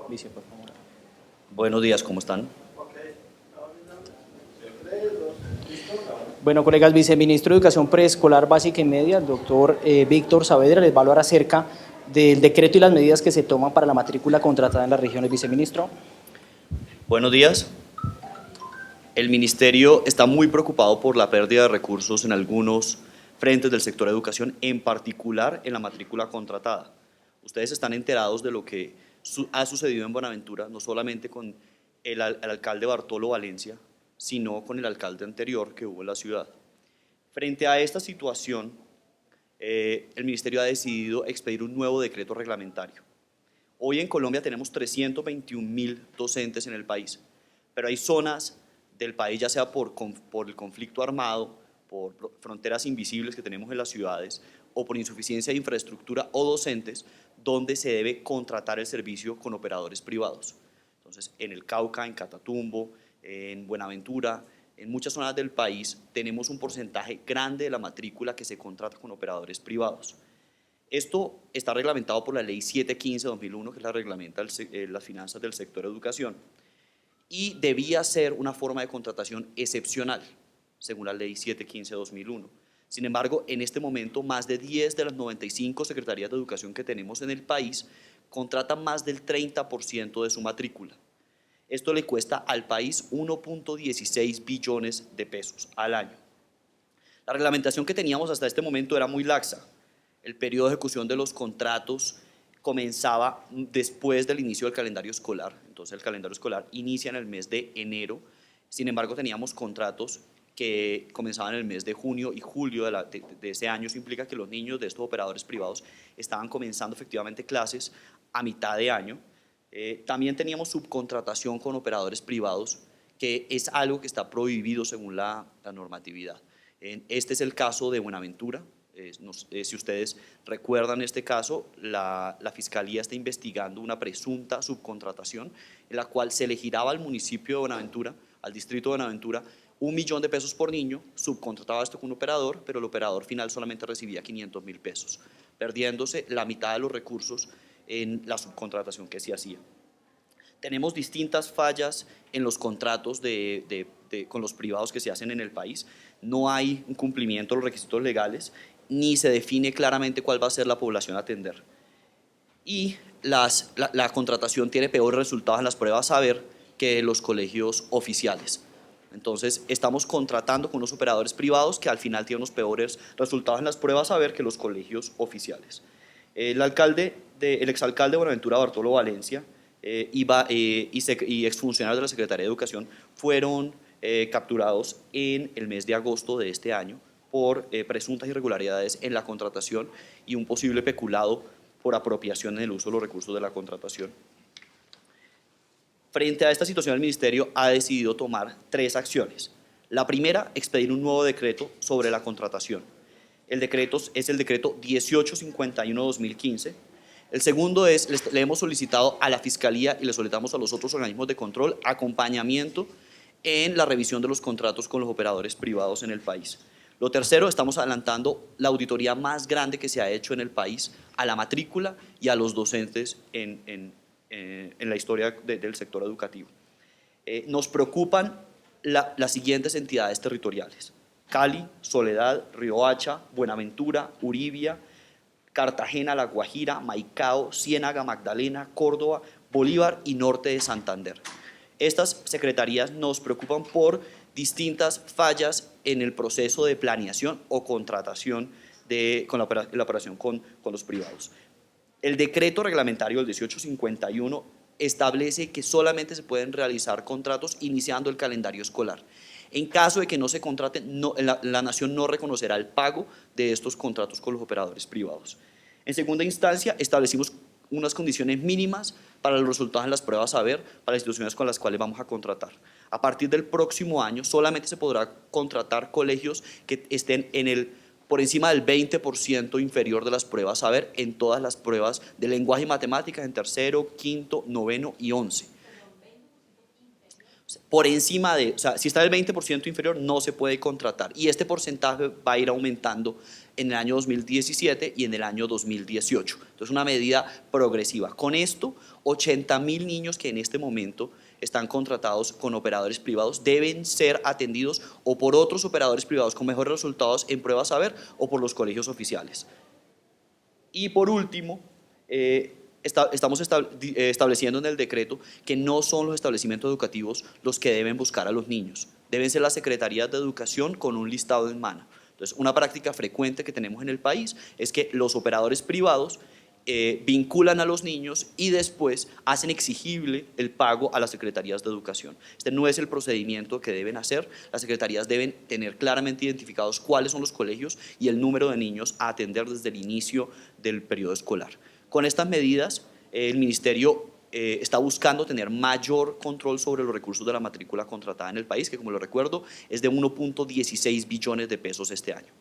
Vice, por favor. Buenos días, ¿cómo están? Bueno, colegas, viceministro de Educación Preescolar Básica y Media, el doctor Víctor Saavedra, les va a hablar acerca del decreto y las medidas que se toman para la matrícula contratada en las regiones. Viceministro. Buenos días. El Ministerio está muy preocupado por la pérdida de recursos en algunos frentes del sector de educación, en particular en la matrícula contratada. Ustedes están enterados de lo que ha sucedido en Buenaventura, no solamente con el alcalde Bartolo Valencia, sino con el alcalde anterior que hubo en la ciudad. Frente a esta situación, el Ministerio ha decidido expedir un nuevo decreto reglamentario. Hoy en Colombia tenemos 321.000 docentes en el país, pero hay zonas del país, ya sea por el conflicto armado, por fronteras invisibles que tenemos en las ciudades, o por insuficiencia de infraestructura o docentes, donde se debe contratar el servicio con operadores privados. Entonces, en el Cauca, en Catatumbo, en Buenaventura, en muchas zonas del país tenemos un porcentaje grande de la matrícula que se contrata con operadores privados. Esto está reglamentado por la Ley 715/2001, que es la reglamenta las finanzas del sector educación, y debía ser una forma de contratación excepcional, según la Ley 715/2001. Sin embargo, en este momento, más de 10 de las 95 secretarías de educación que tenemos en el país contratan más del 30% de su matrícula. Esto le cuesta al país 1.16 billones de pesos al año. La reglamentación que teníamos hasta este momento era muy laxa. El periodo de ejecución de los contratos comenzaba después del inicio del calendario escolar. Entonces el calendario escolar inicia en el mes de enero. Sin embargo, teníamos contratos que comenzaban en el mes de junio y julio de ese año. Eso implica que los niños de estos operadores privados estaban comenzando efectivamente clases a mitad de año. También teníamos subcontratación con operadores privados, que es algo que está prohibido según la normatividad. Este es el caso de Buenaventura. Si ustedes recuerdan este caso, la Fiscalía está investigando una presunta subcontratación en la cual se le giraba al municipio de Buenaventura, al distrito de Buenaventura, 1 millón de pesos por niño, subcontrataba esto con un operador, pero el operador final solamente recibía 500.000 pesos, perdiéndose la mitad de los recursos en la subcontratación que se hacía. Tenemos distintas fallas en los contratos con los privados que se hacen en el país. No hay un cumplimiento de los requisitos legales, ni se define claramente cuál va a ser la población a atender. Y la contratación tiene peores resultados en las pruebas saber que los colegios oficiales. Entonces, estamos contratando con unos operadores privados que al final tienen unos peores resultados en las pruebas saber que los colegios oficiales. El exalcalde de Buenaventura, Bartolo Valencia, y exfuncionarios de la Secretaría de Educación fueron capturados en el mes de agosto de este año por presuntas irregularidades en la contratación y un posible peculado por apropiación en el uso de los recursos de la contratación. Frente a esta situación, el Ministerio ha decidido tomar 3 acciones. La primera, expedir un nuevo decreto sobre la contratación. El decreto es el decreto 1851/2015. El segundo es, le hemos solicitado a la Fiscalía y le solicitamos a los otros organismos de control acompañamiento en la revisión de los contratos con los operadores privados en el país. Lo tercero, estamos adelantando la auditoría más grande que se ha hecho en el país a la matrícula y a los docentes en la historia del sector educativo. Nos preocupan las siguientes entidades territoriales: Cali, Soledad, Riohacha, Buenaventura, Uribia, Cartagena, La Guajira, Maicao, Ciénaga, Magdalena, Córdoba, Bolívar y Norte de Santander. Estas secretarías nos preocupan por distintas fallas en el proceso de planeación o contratación con la operación con los privados. El decreto reglamentario del 1851 establece que solamente se pueden realizar contratos iniciando el calendario escolar. En caso de que no se contraten, la Nación no reconocerá el pago de estos contratos con los operadores privados. En segunda instancia, establecimos unas condiciones mínimas para los resultados en las pruebas saber para las instituciones con las cuales vamos a contratar. A partir del próximo año solamente se podrá contratar colegios que estén por encima del 20% inferior de las pruebas saber en todas las pruebas de lenguaje y matemáticas en tercero, quinto, noveno y 11. Por encima de, o sea, si está del 20% inferior, no se puede contratar. Y este porcentaje va a ir aumentando en el año 2017 y en el año 2018. Entonces, una medida progresiva. Con esto, 80.000 niños que en este momento están contratados con operadores privados deben ser atendidos o por otros operadores privados con mejores resultados en pruebas saber o por los colegios oficiales. Y por último, estamos estableciendo en el decreto que no son los establecimientos educativos los que deben buscar a los niños, deben ser las secretarías de educación con un listado en mano. Entonces, una práctica frecuente que tenemos en el país es que los operadores privados vinculan a los niños y después hacen exigible el pago a las secretarías de educación. Este no es el procedimiento que deben hacer. Las secretarías deben tener claramente identificados cuáles son los colegios y el número de niños a atender desde el inicio del periodo escolar. Con estas medidas, el Ministerio está buscando tener mayor control sobre los recursos de la matrícula contratada en el país, que como lo recuerdo es de 1.16 billones de pesos este año.